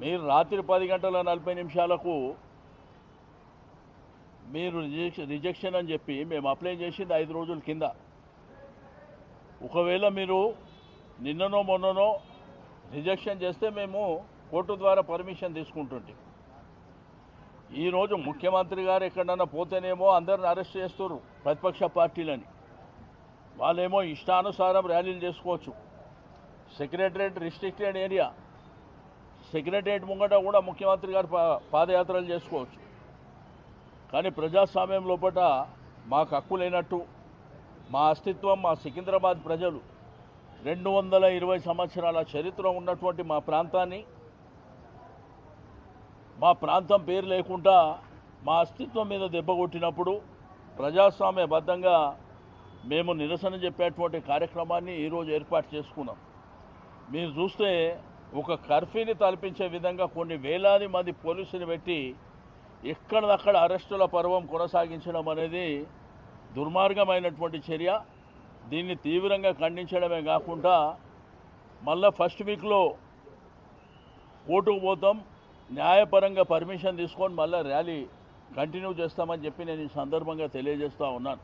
మీరు రాత్రి 10 గంటల 40 నిమిషాలకు మీరు రిజెక్షన్ అని చెప్పి మేము అప్లై చేసింది 5 రోజుల కింద. ఒకవేళ మీరు నిన్ననో మొన్ననో రిజెక్షన్ చేస్తే మేము కోర్టు ద్వారా పర్మిషన్ తీసుకుంటుంటే, ఈరోజు ముఖ్యమంత్రి గారు ఎక్కడన్నా పోతేనేమో అందరిని అరెస్ట్ చేస్తారు ప్రతిపక్ష పార్టీలని. వాళ్ళేమో ఇష్టానుసారం ర్యాలీలు చేసుకోవచ్చు. సెక్రటరేట్ రిస్ట్రిక్టెడ్ ఏరియా, సెక్రటరేట్ ముంగట కూడా ముఖ్యమంత్రి గారు పాదయాత్రలు చేసుకోవచ్చు. కానీ ప్రజాస్వామ్యం లోపల మాకు హక్కు లేనట్టు, మా అస్తిత్వం, మా సికింద్రాబాద్ ప్రజలు 220 సంవత్సరాల చరిత్ర ఉన్నటువంటి మా ప్రాంతాన్ని, మా ప్రాంతం పేరు లేకుండా మా అస్తిత్వం మీద దెబ్బ కొట్టినప్పుడు ప్రజాస్వామ్యబద్ధంగా మేము నిరసన చెప్పేటువంటి కార్యక్రమాన్ని ఈరోజు ఏర్పాటు చేసుకున్నాం. మీరు చూస్తే ఒక కర్ఫ్యూని తలపించే విధంగా కొన్ని వేలాది మంది పోలీసులు పెట్టి ఎక్కడదక్కడ అరెస్టుల పర్వం కొనసాగించడం అనేది దుర్మార్గమైనటువంటి చర్య. దీన్ని తీవ్రంగా ఖండించడమే కాకుండా మళ్ళీ ఫస్ట్ వీక్లో కోర్టుకు పోతాం, న్యాయపరంగా పర్మిషన్ తీసుకొని మళ్ళీ ర్యాలీ కంటిన్యూ చేస్తామని చెప్పి నేను ఈ సందర్భంగా తెలియజేస్తూ ఉన్నాను.